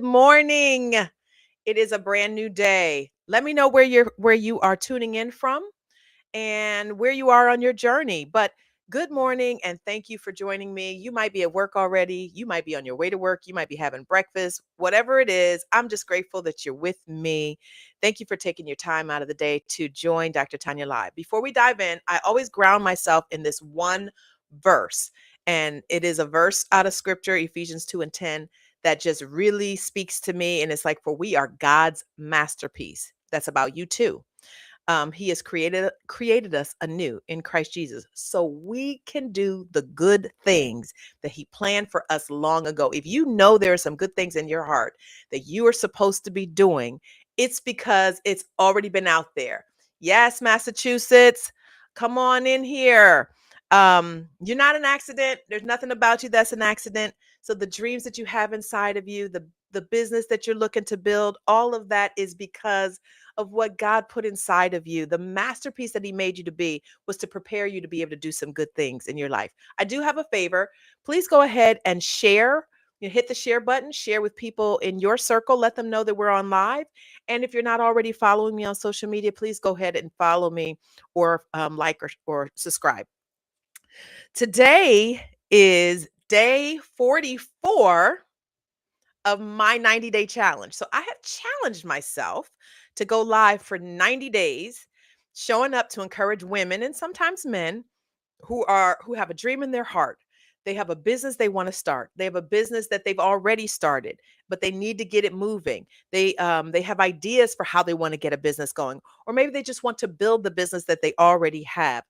morning. It is a brand new day. Let me know where you are tuning in from and where you are on your journey. But good morning and thank you for joining me. You might be at work already, you might be on your way to work, you might be having breakfast, whatever it is. I'm just grateful that you're with me. Thank you for taking your time out of the day to join Dr. Tanya Live. Before we dive in, I always ground myself in this one verse, and it is a verse out of scripture, Ephesians 2:10, that just really speaks to me. And it's like, for we are God's masterpiece. That's about you too. He has created us anew in Christ Jesus, so we can do the good things that He planned for us long ago. If you know there are some good things in your heart that you are supposed to be doing, it's because it's already been out there. Yes, Massachusetts, come on in here. You're not an accident. There's nothing about you that's an accident. So the dreams that you have inside of you, the business that you're looking to build, all of that is because of what God put inside of you. The masterpiece that He made you to be was to prepare you to be able to do some good things in your life. I do have a favor. Please go ahead and share. You hit the share button, share with people in your circle, let them know that we're on live. And if you're not already following me on social media, please go ahead and follow me or like or subscribe. Today is day 44 of my 90-day challenge. So I have challenged myself to go live for 90 days, showing up to encourage women and sometimes men who have a dream in their heart. They have a business they want to start. They have a business that they've already started, but they need to get it moving. They have ideas for how they want to get a business going, or maybe they just want to build the business that they already have.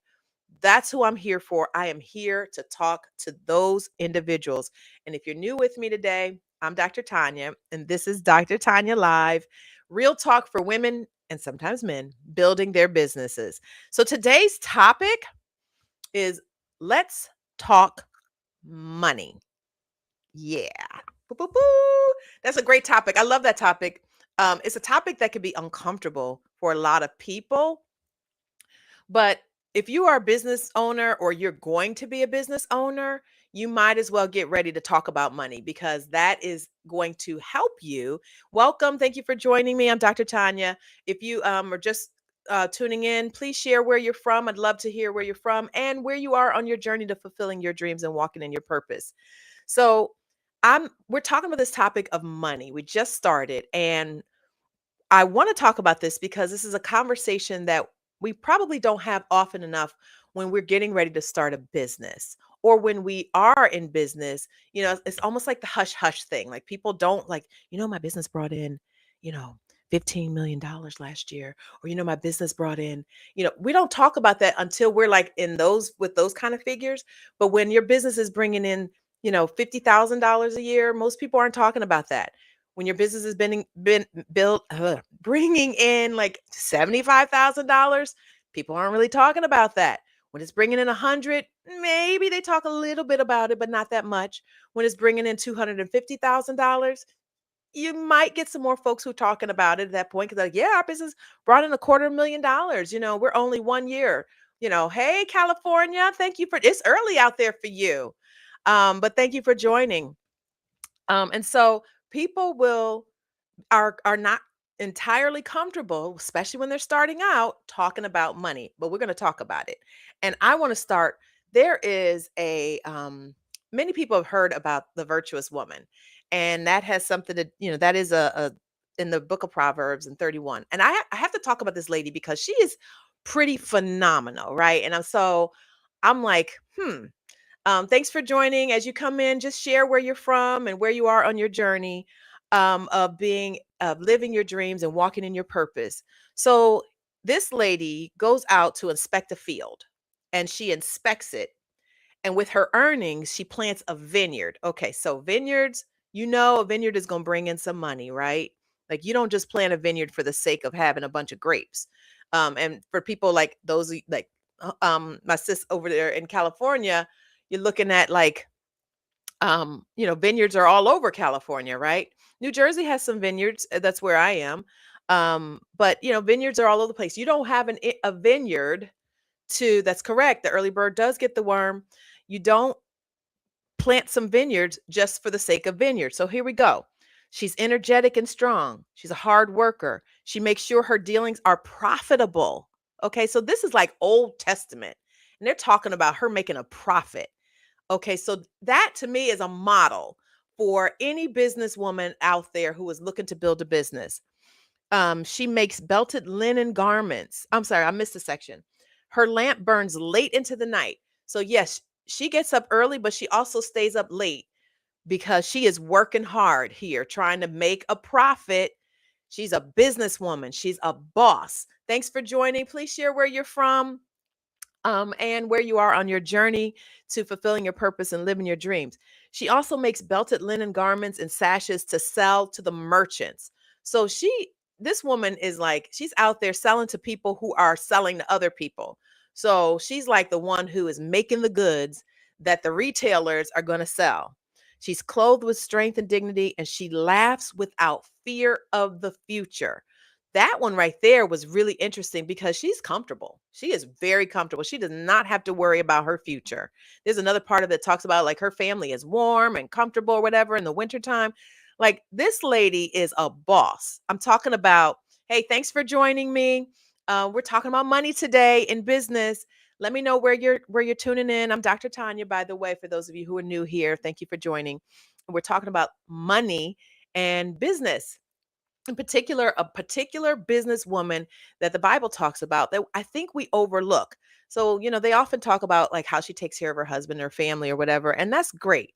That's who I'm here for. I am here to talk to those individuals. And if you're new with me today, I'm Dr. Tanya, and this is Dr. Tanya Live, real talk for women and sometimes men building their businesses. So today's topic is, let's talk money. Yeah. Boo, boo, boo. That's a great topic. I love that topic. It's a topic that can be uncomfortable for a lot of people, but if you are a business owner or you're going to be a business owner, you might as well get ready to talk about money because that is going to help you. Welcome. Thank you for joining me. I'm Dr. Tanya. If you are just tuning in, please share where you're from. I'd love to hear where you're from and where you are on your journey to fulfilling your dreams and walking in your purpose. So, we're talking about this topic of money. We just started, and I want to talk about this because this is a conversation that we probably don't have often enough when we're getting ready to start a business or when we are in business. It's almost like the hush hush thing. Like, people don't like, my business brought in, you know, $15 million last year, or, my business brought in, we don't talk about that until we're like in those with those kind of figures. But when your business is bringing in, $50,000 a year, most people aren't talking about that. When your business has been built, bringing in like $75,000, people aren't really talking about that. When it's bringing in 100, maybe they talk a little bit about it, but not that much. When it's bringing in $250,000, you might get some more folks who are talking about it at that point, because like, yeah, our business brought in $250,000. We're only 1 year. Hey, California, thank you for it's early out there for you. But thank you for joining. And so people are not entirely comfortable, especially when they're starting out, talking about money. But we're going to talk about it. And I want to start. There is many people have heard about the virtuous woman, and that has something to, that is a in the book of Proverbs in 31. And I have to talk about this lady because she is pretty phenomenal, right? And I'm like, thanks for joining. As you come in, just share where you're from and where you are on your journey of living your dreams and walking in your purpose. So this lady goes out to inspect a field, and she inspects it. And with her earnings, she plants a vineyard. Okay, so vineyards, a vineyard is going to bring in some money, right? Like, you don't just plant a vineyard for the sake of having a bunch of grapes. And for people like those, like my sis over there in California, you're looking at like, vineyards are all over California, right? New Jersey has some vineyards. That's where I am. But vineyards are all over the place. You don't have a vineyard that's correct. The early bird does get the worm. You don't plant some vineyards just for the sake of vineyards. So here we go. She's energetic and strong. She's a hard worker. She makes sure her dealings are profitable. Okay, so this is like Old Testament, and they're talking about her making a profit. Okay, so that to me is a model for any businesswoman out there who is looking to build a business. She makes belted linen garments. I'm sorry, I missed a section. Her lamp burns late into the night. So, yes, she gets up early, but she also stays up late because she is working hard here, trying to make a profit. She's a businesswoman, she's a boss. Thanks for joining. Please share where you're from, and where you are on your journey to fulfilling your purpose and living your dreams. She also makes belted linen garments and sashes to sell to the merchants. So this woman is like, she's out there selling to people who are selling to other people. So she's like the one who is making the goods that the retailers are going to sell. She's clothed with strength and dignity, and she laughs without fear of the future. That one right there was really interesting because she's comfortable. She is very comfortable. She does not have to worry about her future. There's another part of it that talks about like her family is warm and comfortable or whatever in the wintertime. Like this lady is a boss. I'm talking about, hey, thanks for joining me. We're talking about money today in business. Let me know where you're tuning in. I'm Dr. Tanya, by the way, for those of you who are new here. Thank you for joining. We're talking about money and business, in particular, a particular businesswoman that the Bible talks about that I think we overlook. So, they often talk about like how she takes care of her husband or family or whatever, and that's great.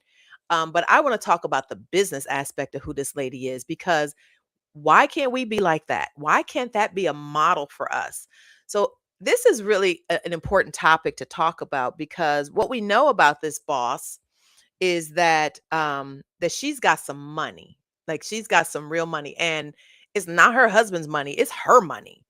But I want to talk about the business aspect of who this lady is, because why can't we be like that? Why can't that be a model for us? So, this is really an important topic to talk about, because what we know about this boss is that she's got some money. Like she's got some real money, and it's not her husband's money, it's her money.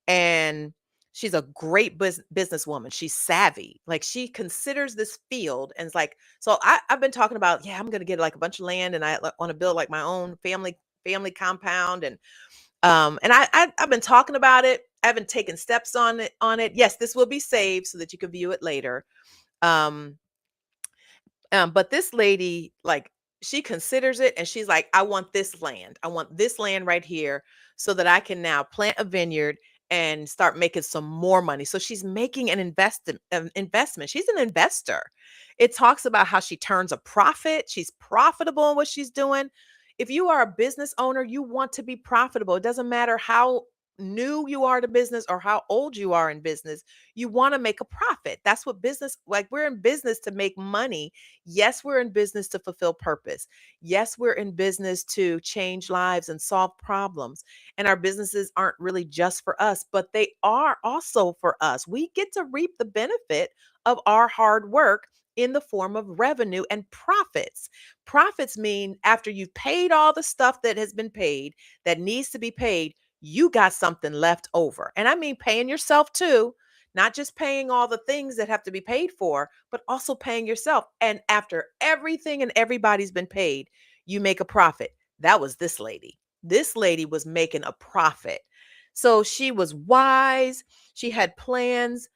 And she's a great businesswoman. She's savvy. Like she considers this field and it's like, so I've been talking about, yeah, I'm gonna get like a bunch of land and I want to build like my own family compound. I've been talking about it. I haven't taken steps on it. Yes, this will be saved so that you can view it later. Um, but this lady, like, she considers it and she's like, I want this land. I want this land right here so that I can now plant a vineyard and start making some more money. So she's making an investment. She's an investor. It talks about how she turns a profit. She's profitable in what she's doing. If you are a business owner, you want to be profitable. It doesn't matter how new you are to business or how old you are in business. You want to make a profit. That's what business, like, we're in business to make money. Yes, we're in business to fulfill purpose. Yes, we're in business to change lives and solve problems. And our businesses aren't really just for us, but they are also for us. We get to reap the benefit of our hard work in the form of revenue and profits. Profits mean after you've paid all the stuff that has been paid, that needs to be paid, you got something left over. And I mean paying yourself too, not just paying all the things that have to be paid for, but also paying yourself. And after everything and everybody's been paid, you make a profit. That was this lady. This lady was making a profit. So she was wise. She had plans.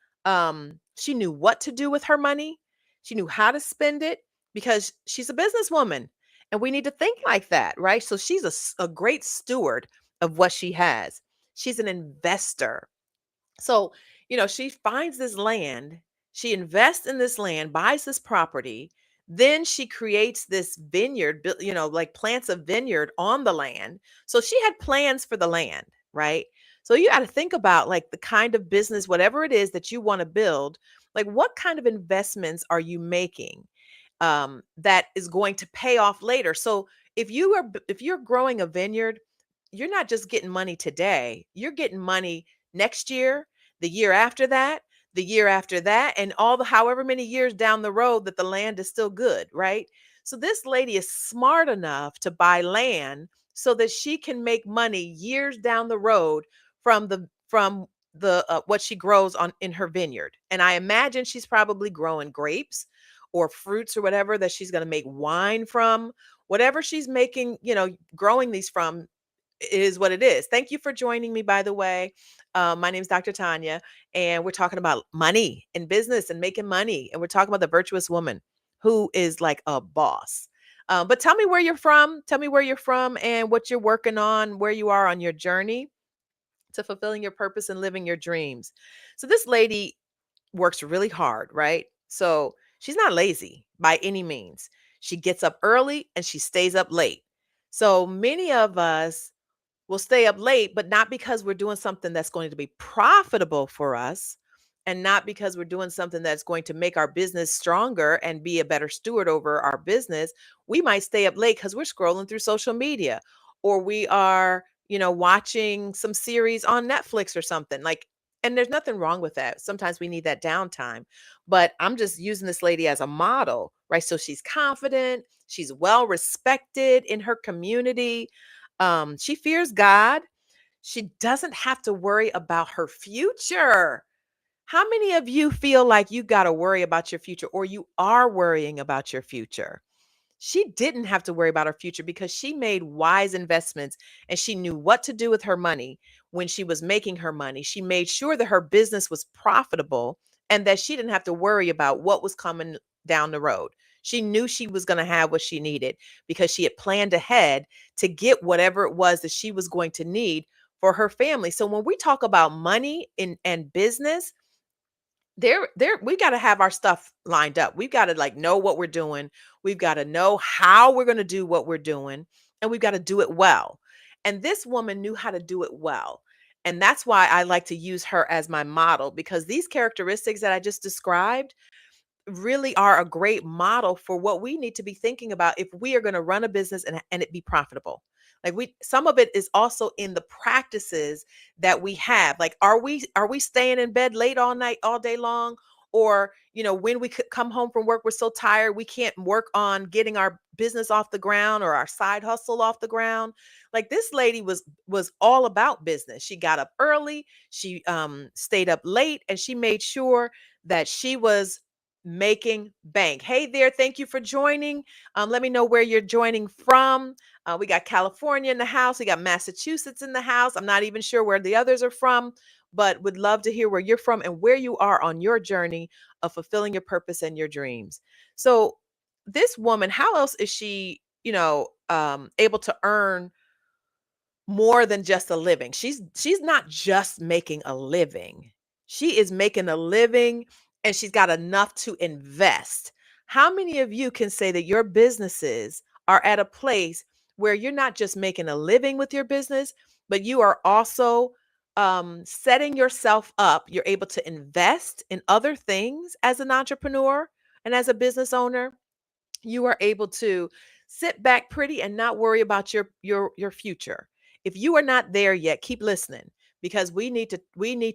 She knew what to do with her money. She knew how to spend it because she's a businesswoman. And we need to think like that, right? So she's a great steward of what she has. She's an investor. So, she finds this land, she invests in this land, buys this property, then she creates this vineyard, like plants a vineyard on the land. So she had plans for the land, right? So you got to think about like the kind of business, whatever it is that you want to build, like what kind of investments are you making that is going to pay off later? So if you're growing a vineyard, you're not just getting money today, you're getting money next year, the year after that, the year after that, and all the however many years down the road that the land is still good, right? So this lady is smart enough to buy land so that she can make money years down the road from the what she grows on in her vineyard. And I imagine she's probably growing grapes or fruits or whatever that she's going to make wine from. Whatever she's making, growing these from, is what it is. Thank you for joining me, by the way. My name is Dr. Tanya, and we're talking about money and business and making money. And we're talking about the virtuous woman who is like a boss. But tell me where you're from. Tell me where you're from and what you're working on, where you are on your journey to fulfilling your purpose and living your dreams. So this lady works really hard, right? So she's not lazy by any means. She gets up early and she stays up late. So many of us will stay up late, but not because we're doing something that's going to be profitable for us and not because we're doing something that's going to make our business stronger and be a better steward over our business. We might stay up late because we're scrolling through social media or we are, watching some series on Netflix or something like. And there's nothing wrong with that. Sometimes we need that downtime. But I'm just using this lady as a model, right? So she's confident, she's well respected in her community, she fears God. She doesn't have to worry about her future. How many of you feel like you got to worry about your future or you are worrying about your future? She didn't have to worry about her future because she made wise investments and she knew what to do with her money when she was making her money. She made sure that her business was profitable and that she didn't have to worry about what was coming down the road. She knew she was going to have what she needed because she had planned ahead to get whatever it was that she was going to need for her family. So when we talk about money and business, there we got to have our stuff lined up. We've got to like know what we're doing. We've got to know how we're going to do what we're doing, and we've got to do it well. And this woman knew how to do it well. And that's why I like to use her as my model because these characteristics that I just described really are a great model for what we need to be thinking about if we are going to run a business and it be profitable. Like we some of it is also in the practices that we have. Like are we staying in bed late all night all day long, or when we could come home from work we're so tired we can't work on getting our business off the ground or our side hustle off the ground. Like this lady was all about business. She got up early, she stayed up late, and she made sure that she was making bank. Hey there, thank you for joining. Let me know where you're joining from. We got California in the house, we got Massachusetts in the house. I'm not even sure where the others are from, but would love to hear where you're from and where you are on your journey of fulfilling your purpose and your dreams. So, this woman, how else is she, able to earn more than just a living? She's not just making a living. She is making a living and she's got enough to invest. How many of you can say that your businesses are at a place where you're not just making a living with your business, but you are also setting yourself up? You're able to invest in other things as an entrepreneur and as a business owner. You are able to sit back pretty and not worry about your future. If you are not there yet, keep listening because we need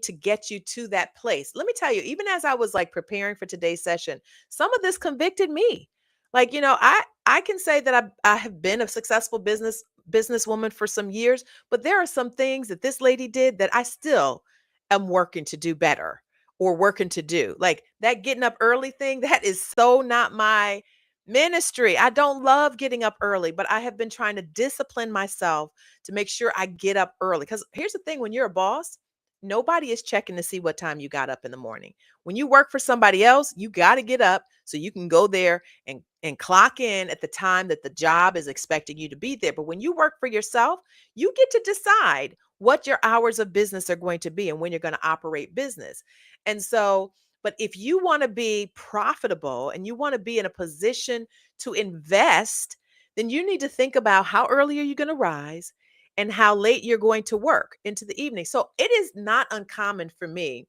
to get you to that place. Let me tell you, even as I was like preparing for today's session, some of this convicted me. Like, I can say that I have been a successful businesswoman for some years, but there are some things that this lady did that I still am working to do better or working to do. Like that getting up early thing, that is so not my ministry. I don't love getting up early, but I have been trying to discipline myself to make sure I get up early. Because here's the thing, when you're a boss, nobody is checking to see what time you got up in the morning. When you work for somebody else, you got to get up so you can go there and clock in at the time that the job is expecting you to be there. But when you work for yourself, you get to decide what your hours of business are going to be and when you're going to operate business. And so, but if you want to be profitable and you want to be in a position to invest, then you need to think about how early are you going to rise and how late you're going to work into the evening. So it is not uncommon for me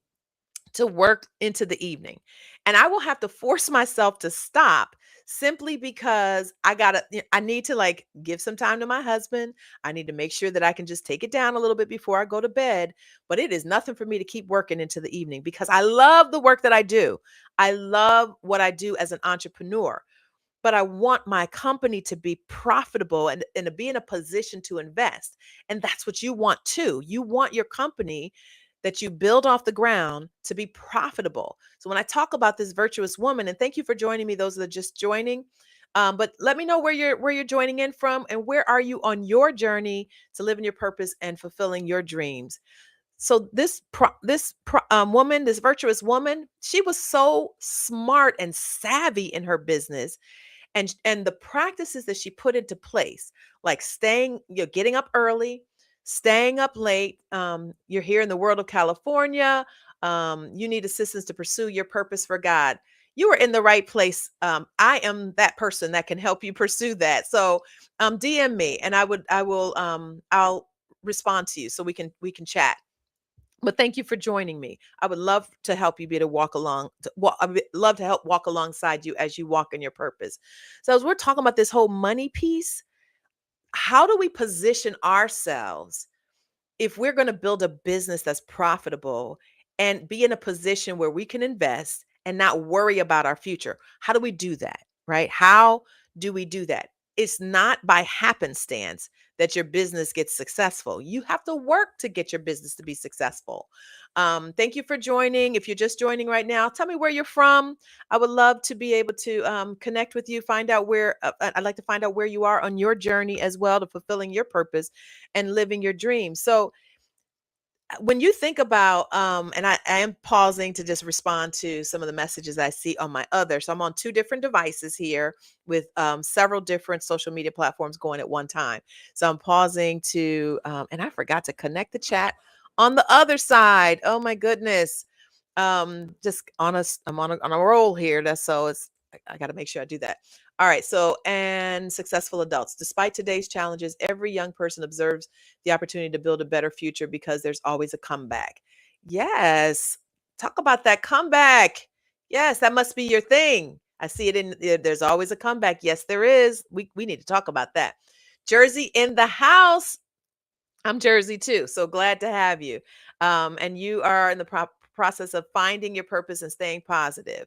to work into the evening. And I will have to force myself to stop simply because I need to like give some time to my husband. I need to make sure that I can just take it down a little bit before I go to bed. But it is nothing for me to keep working into the evening because I love the work that I do. I love what I do as an entrepreneur, but I want my company to be profitable and to be in a position to invest. And that's what you want too. You want your company that you build off the ground to be profitable. So when I talk about this virtuous woman, and thank you for joining me, those that are just joining. But let me know where you're joining in from, and where are you on your journey to living your purpose and fulfilling your dreams. So woman, this virtuous woman, she was so smart and savvy in her business, And the practices that she put into place, like staying, getting up early, staying up late. You're here in the world of California. You need assistance to pursue your purpose for God. You are in the right place. I am that person that can help you pursue that. So DM me, and I'll respond to you so we can chat. But thank you for joining me. I would love to help you be to walk along. I would love to help walk alongside you as you walk in your purpose. So as we're talking about this whole money piece, how do we position ourselves if we're going to build a business that's profitable and be in a position where we can invest and not worry about our future? How do we do that? Right? How do we do that? It's not by happenstance that your business gets successful. You have to work to get your business to be successful. Thank you for joining. If you're just joining right now, tell me where you're from. I would love to be able to connect with you, find out where I'd like to find out where you are on your journey as well to fulfilling your purpose and living your dreams. So, when you think about and I am pausing to just respond to some of the messages I see on my other, so I'm on two different devices here with several different social media platforms going at one time. So I'm pausing to and I forgot to connect the chat on the other side. Oh my goodness. Just honest, I'm on a roll here. That's so it's I got to make sure I do that. All right, so and successful adults. Despite today's challenges, every young person observes the opportunity to build a better future because there's always a comeback. Yes. Talk about that comeback. Yes, that must be your thing. I see it there's always a comeback. Yes, there is. We need to talk about that. Jersey in the house. I'm Jersey too. So glad to have you. And you are in the process of finding your purpose and staying positive.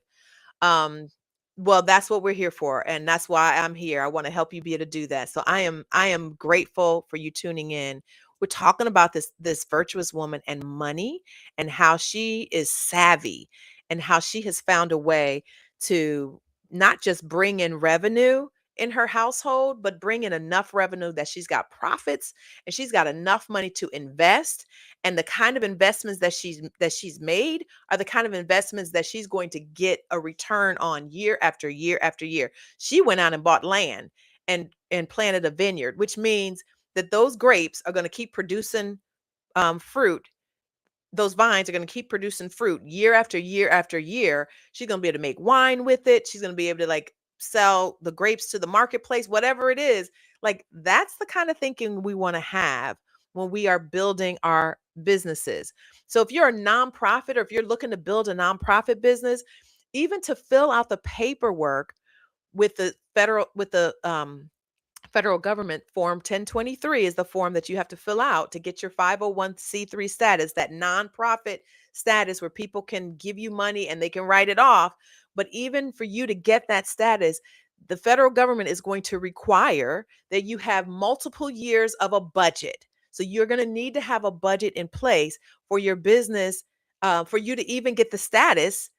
Um, well, that's what we're here for, and that's why I'm here. I want to help you be able to do that. So I am grateful for you tuning in. We're talking about this virtuous woman and money and how she is savvy and how she has found a way to not just bring in revenue in her household, but bring in enough revenue that she's got profits and she's got enough money to invest. And the kind of investments that she's made are the kind of investments that she's going to get a return on year after year after year. She went out and bought land and planted a vineyard, which means that those grapes are going to keep producing fruit. Those vines are going to keep producing fruit year after year after year. She's going to be able to make wine with it. She's going to be able to like sell the grapes to the marketplace, whatever it is. Like that's the kind of thinking we want to have when we are building our businesses. So if you're a nonprofit or if you're looking to build a nonprofit business, even to fill out the paperwork with the federal government, form 1023 is the form that you have to fill out to get your 501c3 status, that nonprofit status where people can give you money and they can write it off. But even for you to get that status, the federal government is going to require that you have multiple years of a budget. So you're going to need to have a budget in place for your business, for you to even get the status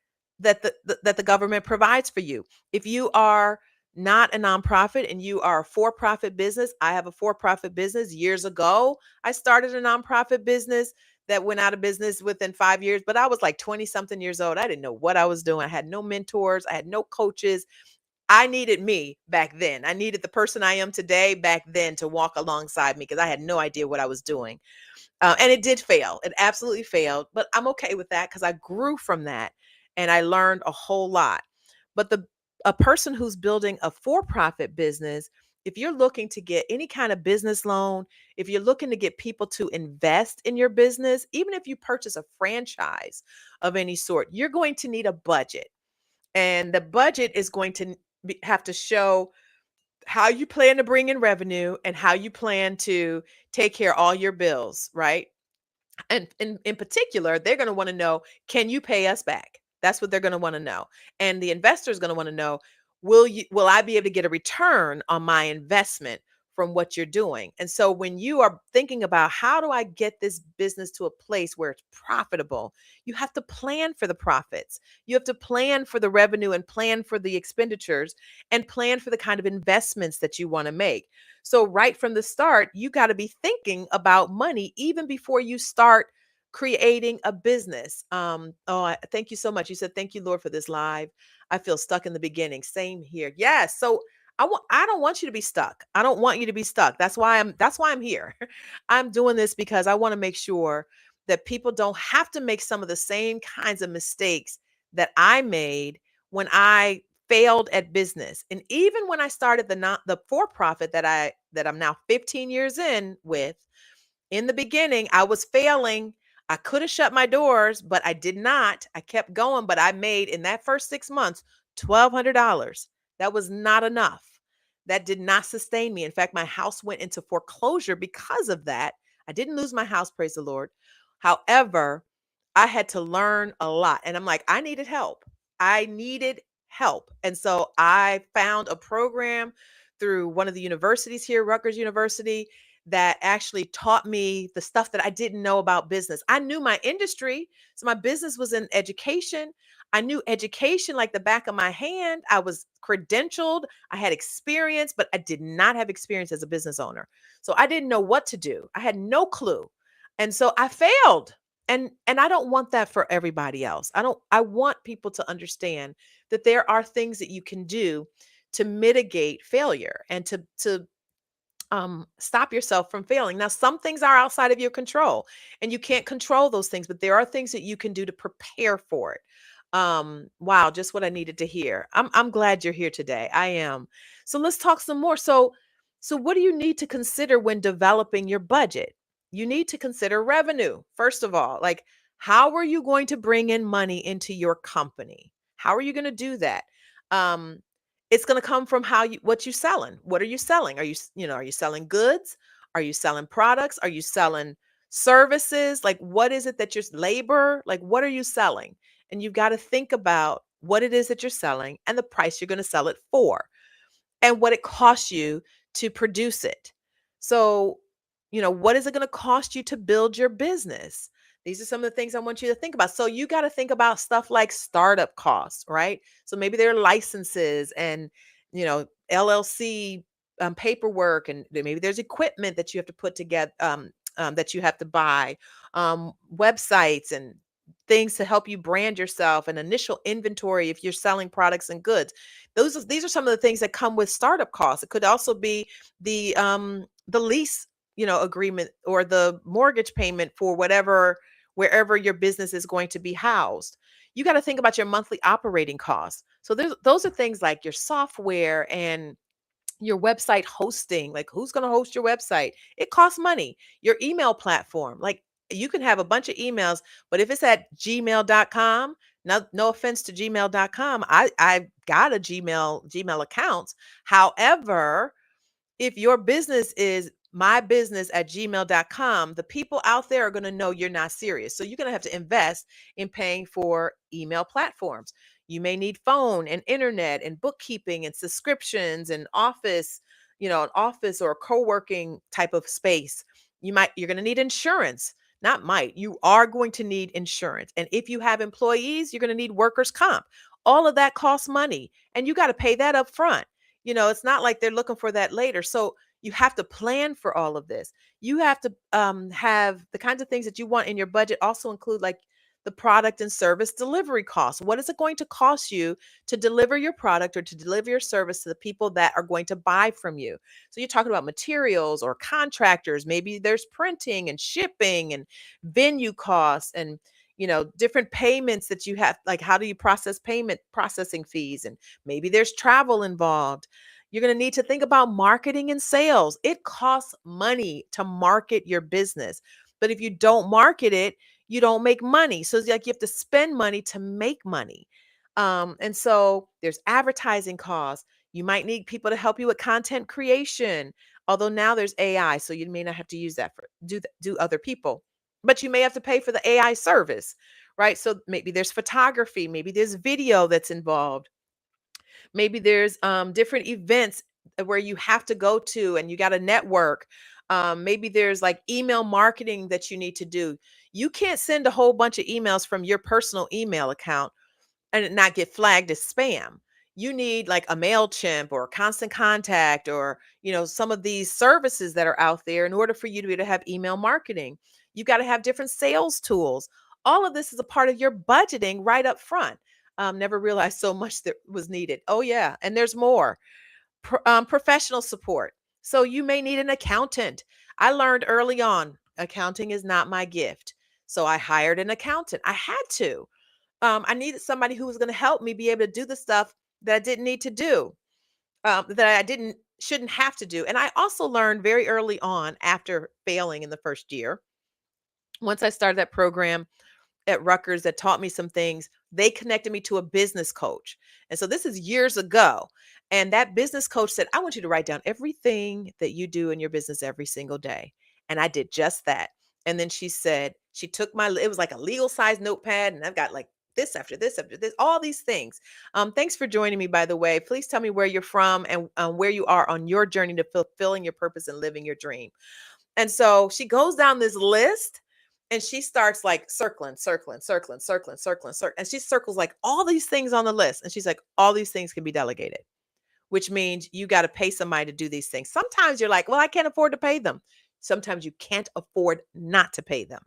that the government provides for you. If you are not a nonprofit and you are a for-profit business, I have a for-profit business. Years ago, I started a nonprofit business that went out of business within 5 years, but I was like 20 something years old. I didn't know what I was doing. I had no mentors, I had no coaches. I needed me back then. I needed the person I am today back then to walk alongside me because I had no idea what I was doing. And it did fail. It absolutely failed, but I'm okay with that because I grew from that and I learned a whole lot. But the a person who's building a for-profit business, if you're looking to get any kind of business loan, if you're looking to get people to invest in your business, even if you purchase a franchise of any sort, you're going to need a budget. And the budget is going to have to show how you plan to bring in revenue and how you plan to take care of all your bills, right? And in particular, they're going to want to know, can you pay us back? That's what they're going to want to know. And the investor is going to want to know, will I be able to get a return on my investment from what you're doing? And so when you are thinking about how do I get this business to a place where it's profitable, you have to plan for the profits. You have to plan for the revenue and plan for the expenditures and plan for the kind of investments that you want to make. So right from the start, you got to be thinking about money even before you start creating a business. Thank you so much. You said, thank you, Lord, for this live. I feel stuck in the beginning. Same here. Yes. So I don't want you to be stuck. I don't want you to be stuck. That's why I'm here. I'm doing this because I want to make sure that people don't have to make some of the same kinds of mistakes that I made when I failed at business. And even when I started the for-profit that I'm now 15 years in the beginning, I was failing. I could have shut my doors, but I did not. I kept going, but I made in that first 6 months $1,200. That was not enough. That did not sustain me. In fact, my house went into foreclosure because of that. I didn't lose my house, praise the Lord. However, I had to learn a lot. And I'm like, I needed help. I needed help. And so I found a program through one of the universities here, Rutgers University, that actually taught me the stuff that I didn't know about business. I knew my industry. So my business was in education. I knew education like the back of my hand. I was credentialed. I had experience, but I did not have experience as a business owner. So I didn't know what to do. I had no clue. And so I failed. And I don't want that for everybody else. I want people to understand that there are things that you can do to mitigate failure and to stop yourself from failing. Now, some things are outside of your control and you can't control those things, but there are things that you can do to prepare for it. Wow, just what I needed to hear. I'm glad you're here today. I am. So let's talk some more. So what do you need to consider when developing your budget? You need to consider revenue. First of all, like how are you going to bring in money into your company? How are you going to do that? Um, it's going to come from what you selling. What are you selling? Are you selling goods? Are you selling products? Are you selling services? Like what is it that you're labor? Like what are you selling? And you've got to think about what it is that you're selling and the price you're going to sell it for and what it costs you to produce it. So, what is it going to cost you to build your business? These are some of the things I want you to think about. So, you got to think about stuff like startup costs, right? So, maybe there are licenses and, LLC paperwork, and maybe there's equipment that you have to put together, that you have to buy, websites and things to help you brand yourself, and initial inventory if you're selling products and goods. These are some of the things that come with startup costs. It could also be the lease, agreement, or the mortgage payment for wherever your business is going to be housed. You got to think about your monthly operating costs. So those are things like your software and your website hosting. Like who's going to host your website? It costs money. Your email platform, like you can have a bunch of emails, but if it's at gmail.com, no offense to gmail.com, I got a gmail account. However, if your business is mybusiness at gmail.com, the people out there are going to know you're not serious. So you're going to have to invest in paying for email platforms. You may need phone and internet and bookkeeping and subscriptions and office, an office or a co-working type of space. You're going to need insurance. Not might, you are going to need insurance. And if you have employees, you're going to need workers' comp. All of that costs money and you got to pay that up front. It's not like they're looking for that later. So you have to plan for all of this. You have to have the kinds of things that you want in your budget also include like the product and service delivery costs. What is it going to cost you to deliver your product or to deliver your service to the people that are going to buy from you? So you're talking about materials or contractors. Maybe there's printing and shipping and venue costs and different payments that you have, like how do you processing fees, and maybe there's travel involved. You're going to need to think about marketing and sales. It costs money to market your business, but if you don't market it, you don't make money. So it's like you have to spend money to make money. And so there's advertising costs. You might need people to help you with content creation, although now there's AI, so you may not have to use that for do other people, but you may have to pay for the AI service, right? So maybe there's photography, maybe there's video that's involved. Maybe there's different events where you have to go to and you got to network. Maybe there's like email marketing that you need to do. You can't send a whole bunch of emails from your personal email account and it not get flagged as spam. you need like a MailChimp or Constant Contact or, some of these services that are out there in order for you to be able to have email marketing. You got to have different sales tools. All of this is a part of your budgeting right up front. Never realized so much that was needed. Oh, yeah. And there's more. Professional support. So you may need an accountant. I learned early on accounting is not my gift. So I hired an accountant. I had to. I needed somebody who was going to help me be able to do the stuff that I didn't need to do, that I didn't shouldn't have to do. And I also learned very early on after failing in the first year. Once I started that program at Rutgers that taught me some things, they connected me to a business coach. And so this is years ago. And that business coach said, I want you to write down everything that you do in your business every single day. And I did just that. And then she said, she took it was like a legal size notepad, and I've got like this after this, all these things. Thanks for joining me, by the way. Please tell me where you're from and where you are on your journey to fulfilling your purpose and living your dream. And so she goes down this list and she starts like circling, circling, circling, circling, circling, circling. And she circles like all these things on the list. And she's like, all these things can be delegated, which means you got to pay somebody to do these things. Sometimes you're like, well, I can't afford to pay them. Sometimes you can't afford not to pay them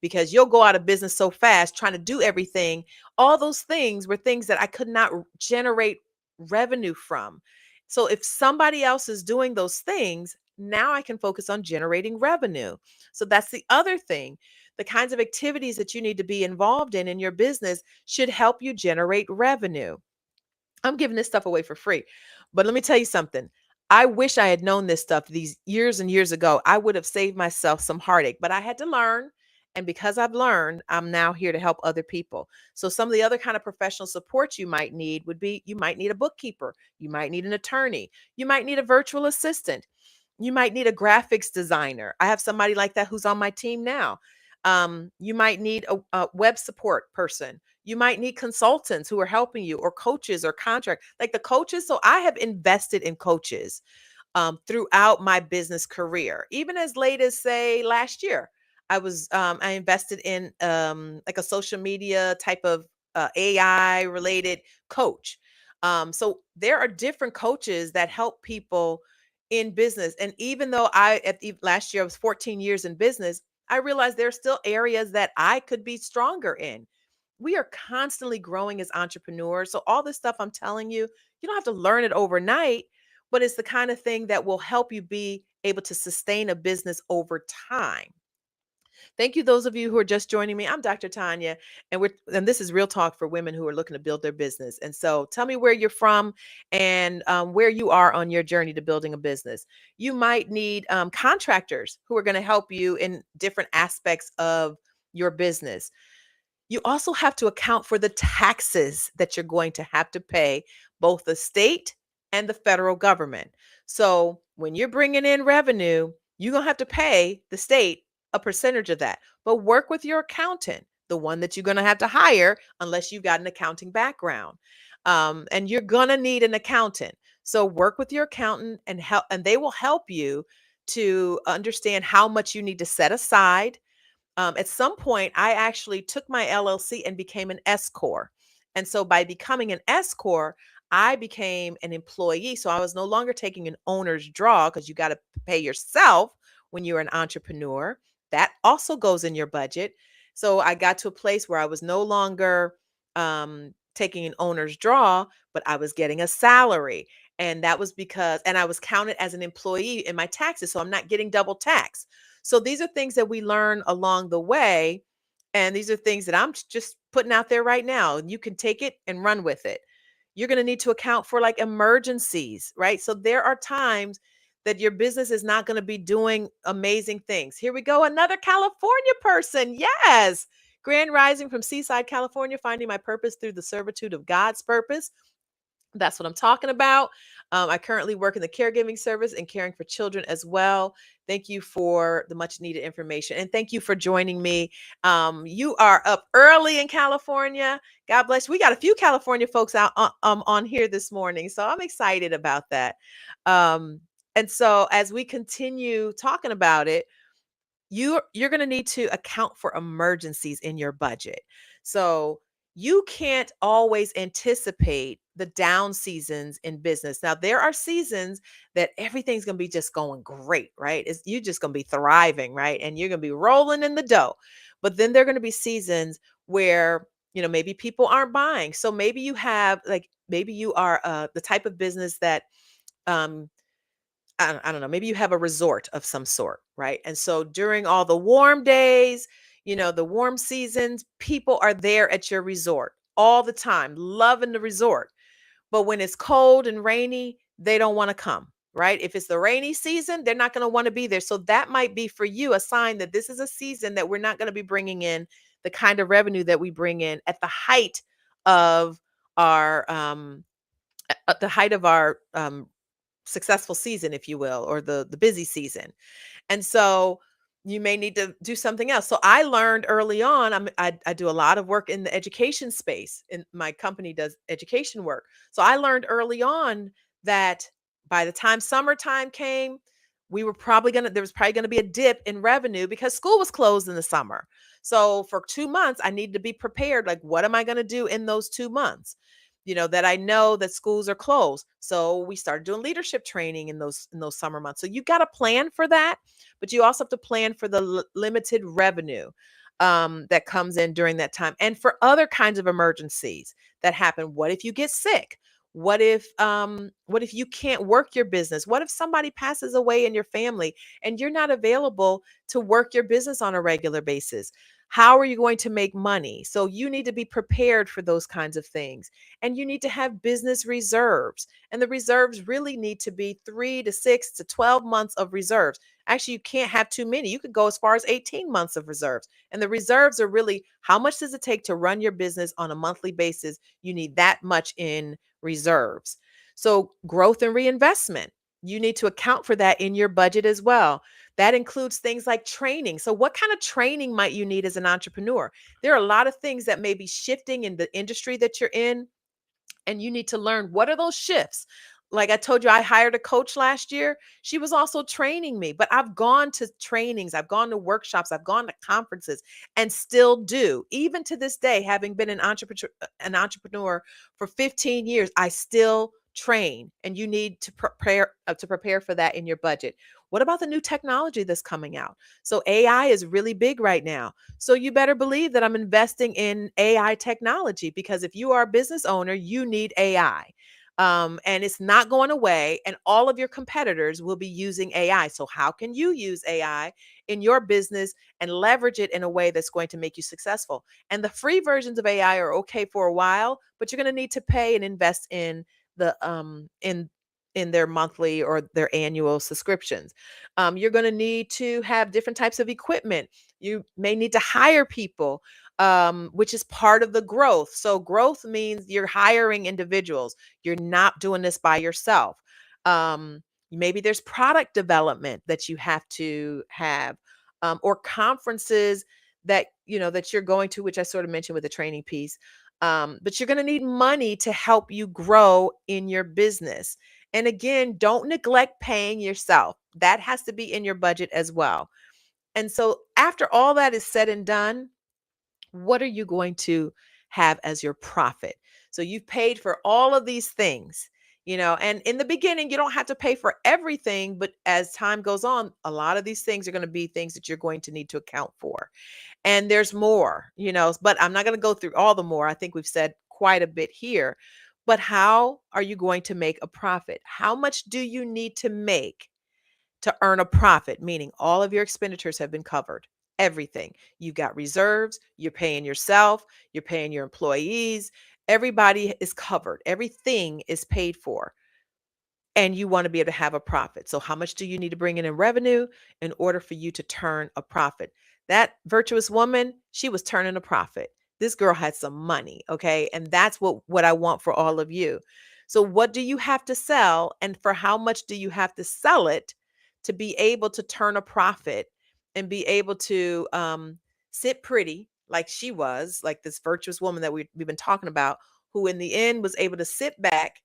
because you'll go out of business so fast trying to do everything. All those things were things that I could not generate revenue from. So if somebody else is doing those things, now I can focus on generating revenue. So that's the other thing. The kinds of activities that you need to be involved in your business should help you generate revenue. I'm giving this stuff away for free. But let me tell you something. I wish I had known this stuff these years and years ago. I would have saved myself some heartache, but I had to learn. And because I've learned, I'm now here to help other people. So some of the other kind of professional support you might need would be you might need a bookkeeper, you might need an attorney, you might need a virtual assistant, you might need a graphics designer. I have somebody like that who's on my team now. You might need a web support person. You might need consultants who are helping you, or coaches or contract like the coaches. So I have invested in coaches throughout my business career, even as late as say last year. I invested in like a social media type of AI related coach. So there are different coaches that help people in business. And even though last year I was 14 years in business, I realized there are still areas that I could be stronger in. We are constantly growing as entrepreneurs. So all this stuff I'm telling you, you don't have to learn it overnight, but it's the kind of thing that will help you be able to sustain a business over time. Thank you, those of you who are just joining me. I'm Dr. Tanya, and this is Real Talk for women who are looking to build their business. And so, tell me where you're from and where you are on your journey to building a business. You might need contractors who are going to help you in different aspects of your business. You also have to account for the taxes that you're going to have to pay, both the state and the federal government. So when you're bringing in revenue, you're going to have to pay the state a percentage of that. But work with your accountant, the one that you're going to have to hire, unless you've got an accounting background. And you're going to need an accountant. So work with your accountant and they will help you to understand how much you need to set aside. At some point, I actually took my LLC and became an S Corp. And so by becoming an S Corp, I became an employee. So I was no longer taking an owner's draw because you got to pay yourself when you're an entrepreneur. That also goes in your budget. So I got to a place where I was no longer taking an owner's draw, but I was getting a salary. And that was and I was counted as an employee in my taxes. So I'm not getting double tax. So these are things that we learn along the way. And these are things that I'm just putting out there right now. You can take it and run with it. You're going to need to account for like emergencies, right? So there are times that your business is not going to be doing amazing things. Here we go. Another California person. Yes. Grand Rising from Seaside, California, finding my purpose through the servitude of God's purpose. That's what I'm talking about. I currently work in the caregiving service and caring for children as well. Thank you for the much needed information. And thank you for joining me. You are up early in California. God bless you. We got a few California folks out on here this morning. So I'm excited about that. And so as we continue talking about it, you're going to need to account for emergencies in your budget. So you can't always anticipate the down seasons in business. Now, there are seasons that everything's going to be just going great, right? You're just going to be thriving, right? And you're going to be rolling in the dough. But then there are going to be seasons where, maybe people aren't buying. So maybe you have, like, maybe you are the type of business that, um, I don't know, maybe you have a resort of some sort, right? And so during all the warm days, the warm seasons, people are there at your resort all the time, loving the resort. But when it's cold and rainy, they don't want to come, right? If it's the rainy season, they're not going to want to be there. So that might be for you a sign that this is a season that we're not going to be bringing in the kind of revenue that we bring in at the height of our successful season, if you will, or the busy season. And so you may need to do something else. So I learned early on, I do a lot of work in the education space, and my company does education work. So I learned early on that by the time summertime came, there was probably gonna be a dip in revenue because school was closed in the summer. So for 2 months, I needed to be prepared. Like, what am I gonna do in those 2 months? That I know that schools are closed. So we started doing leadership training in those summer months. So you got to plan for that, but you also have to plan for the limited revenue that comes in during that time, and for other kinds of emergencies that happen. What if you get sick? What if you can't work your business? What if somebody passes away in your family and you're not available to work your business on a regular basis? How are you going to make money? So you need to be prepared for those kinds of things. And you need to have business reserves. And the reserves really need to be 3 to 6 to 12 months of reserves. Actually, you can't have too many. You could go as far as 18 months of reserves. And the reserves are really, how much does it take to run your business on a monthly basis? You need that much in reserves. So, growth and reinvestment, you need to account for that in your budget as well. That includes things like training. So, what kind of training might you need as an entrepreneur? There are a lot of things that may be shifting in the industry that you're in, and you need to learn what are those shifts. Like I told you, I hired a coach last year. She was also training me, but I've gone to trainings, I've gone to workshops, I've gone to conferences, and still do. Even to this day, having been an entrepreneur for 15 years, I still train, and you need to prepare for that in your budget. What about the new technology that's coming out? So AI is really big right now. So you better believe that I'm investing in AI technology, because if you are a business owner, you need AI. And it's not going away, and all of your competitors will be using AI. So, how can you use AI in your business and leverage it in a way that's going to make you successful? And the free versions of AI are okay for a while, but you're going to need to pay and invest in the in their monthly or their annual subscriptions. You're going to need to have different types of equipment. You may need to hire people, which is part of the growth. So, growth means you're hiring individuals. You're not doing this by yourself. Maybe there's product development that you have to have, or conferences that you're going to, which I sort of mentioned with the training piece. But you're going to need money to help you grow in your business. And again, don't neglect paying yourself. That has to be in your budget as well. And so, after all that is said and done, what are you going to have as your profit? So you've paid for all of these things, and in the beginning, you don't have to pay for everything, but as time goes on, a lot of these things are going to be things that you're going to need to account for. And there's more, but I'm not going to go through all the more. I think we've said quite a bit here. But how are you going to make a profit? How much do you need to make to earn a profit, meaning all of your expenditures have been covered? Everything. You got reserves, you're paying yourself, you're paying your employees, everybody is covered, everything is paid for, and you want to be able to have a profit. So, how much do you need to bring in revenue in order for you to turn a profit? That virtuous woman, she was turning a profit. This girl had some money, okay? And that's what I want for all of you. So, what do you have to sell, and for how much do you have to sell it to be able to turn a profit and be able to sit pretty like she was, like this virtuous woman that we've been talking about, who in the end was able to sit back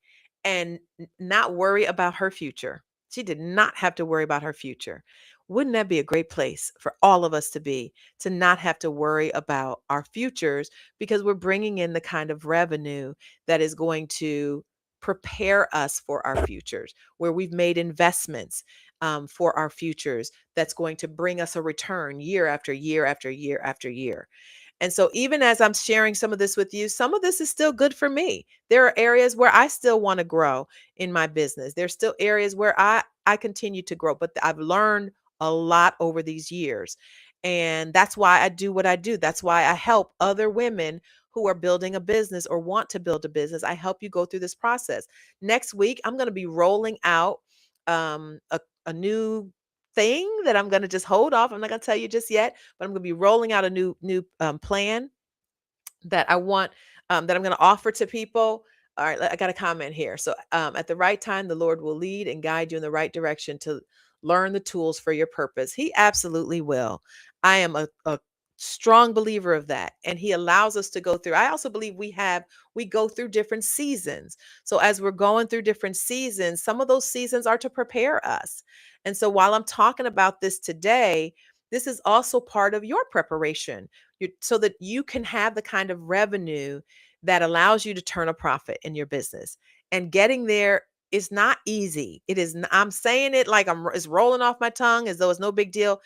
and not worry about her future. She did not have to worry about her future. Wouldn't that be a great place for all of us to be, to not have to worry about our futures because we're bringing in the kind of revenue that is going to prepare us for our futures, where we've made investments for our futures that's going to bring us a return year after year after year after year. And so, even as I'm sharing some of this with you, some of this is still good for me. There are areas where I still want to grow in my business. There's still areas where I continue to grow, but I've learned a lot over these years. And that's why I do what I do. That's why I help other women who are building a business or want to build a business. I help you go through this process. Next week, I'm going to be rolling out a new thing that I'm going to just hold off. I'm not going to tell you just yet, but I'm going to be rolling out a new plan that I want that I'm going to offer to people. All right, I got a comment here. So, at the right time, the Lord will lead and guide you in the right direction to learn the tools for your purpose. He absolutely will. I am a strong believer of that. And He allows us to go through. I also believe we go through different seasons. So, as we're going through different seasons, some of those seasons are to prepare us. And so, while I'm talking about this today, this is also part of your preparation so that you can have the kind of revenue that allows you to turn a profit in your business. And getting there is not easy. I'm saying it like it's rolling off my tongue as though it's no big deal.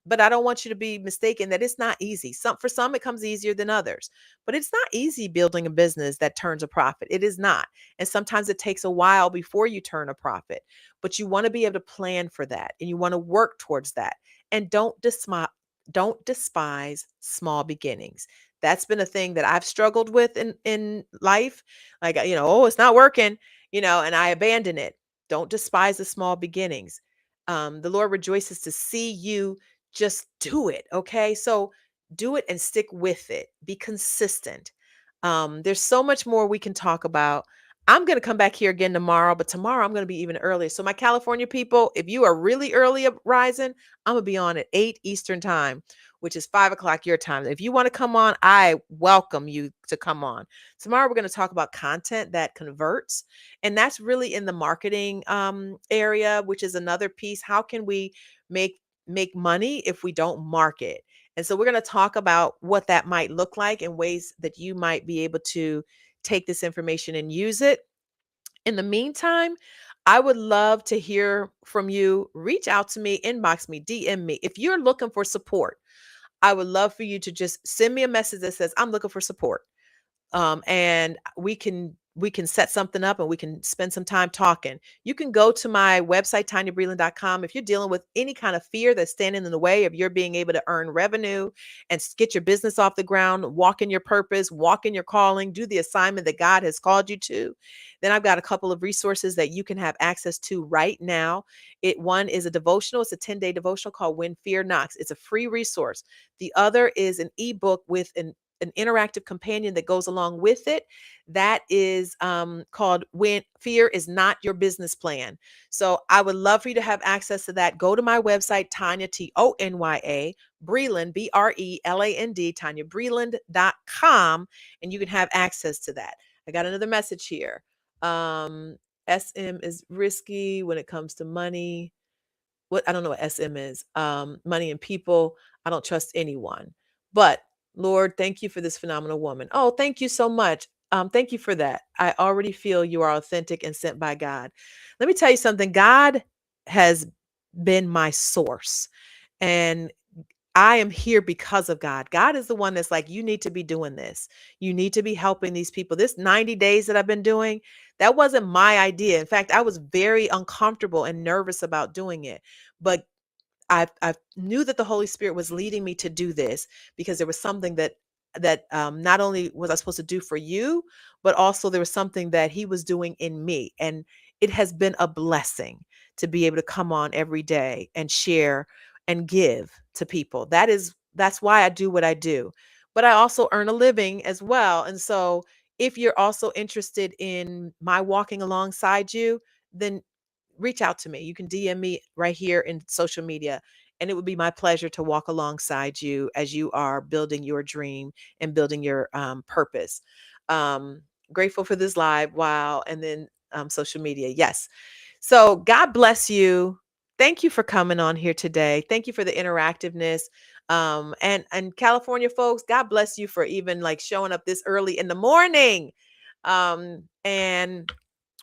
But I don't want you to be mistaken that it's not easy. For some it comes easier than others, but it's not easy building a business that turns a profit. It is not. And sometimes it takes a while before you turn a profit, but you want to be able to plan for that and you want to work towards that. And don't despise small beginnings. That's been a thing that I've struggled with in life. Like, oh, it's not working, and I abandon it. Don't despise the small beginnings. The Lord rejoices to see you just do it. Okay. So do it and stick with it. Be consistent. There's so much more we can talk about. I'm going to come back here again tomorrow, but tomorrow I'm going to be even earlier. So, my California people, if you are really early up rising, I'm going to be on at 8 Eastern time, which is 5 o'clock your time. If you want to come on, I welcome you to come on. Tomorrow, we're going to talk about content that converts. And that's really in the marketing area, which is another piece. How can we make money if we don't market? And so we're going to talk about what that might look like and ways that you might be able to take this information and use it. In the meantime, I would love to hear from you. Reach out to me, inbox me, DM me. If you're looking for support, I would love for you to just send me a message that says, I'm looking for support. And we can set something up and we can spend some time talking. You can go to my website, TanyaBreland.com. If you're dealing with any kind of fear that's standing in the way of your being able to earn revenue and get your business off the ground, walk in your purpose, walk in your calling, do the assignment that God has called you to, then I've got a couple of resources that you can have access to right now. One is a devotional. It's a 10-day devotional called When Fear Knocks. It's a free resource. The other is an ebook with an interactive companion that goes along with it. That is called When Fear Is Not Your Business Plan. So I would love for you to have access to that. Go to my website, Tanya, Tonya, Breland, Breland, TanyaBreland.com, and you can have access to that. I got another message here. SM is risky when it comes to money. I don't know what SM is. Money and people. I don't trust anyone. But Lord, thank you for this phenomenal woman. Oh, thank you so much. Thank you for that. I already feel you are authentic and sent by God. Let me tell you something. God has been my source. And I am here because of God. God is the one that's like, you need to be doing this. You need to be helping these people. This 90 days that I've been doing, that wasn't my idea. In fact, I was very uncomfortable and nervous about doing it. But I knew that the Holy Spirit was leading me to do this because there was something that not only was I supposed to do for you, but also there was something that He was doing in me, and it has been a blessing to be able to come on every day and share and give to people. That's why I do what I do. But I also earn a living as well, and so if you're also interested in my walking alongside you, then reach out to me. You can DM me right here in social media. And it would be my pleasure to walk alongside you as you are building your dream and building your purpose. Grateful for this live. Wow. And then social media. Yes. So God bless you. Thank you for coming on here today. Thank you for the interactiveness. And California folks, God bless you for even like showing up this early in the morning. And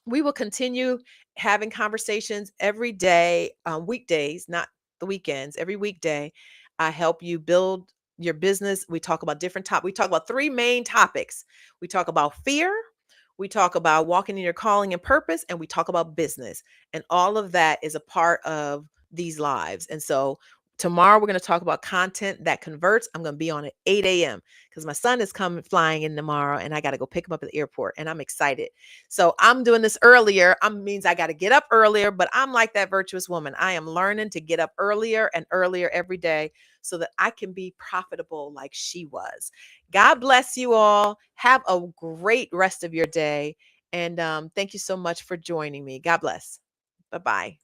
we will continue having conversations every day, weekdays, not the weekends, every weekday. I help you build your business. We talk about different topics. We talk about three main topics. We talk about fear, we talk about walking in your calling and purpose, and we talk about business. And all of that is a part of these lives. And so tomorrow we're going to talk about content that converts. I'm going to be on at 8 a.m. because my son is coming flying in tomorrow and I got to go pick him up at the airport and I'm excited. So I'm doing this earlier. Means I got to get up earlier, but I'm like that virtuous woman. I am learning to get up earlier and earlier every day so that I can be profitable like she was. God bless you all. Have a great rest of your day. And thank you so much for joining me. God bless. Bye bye.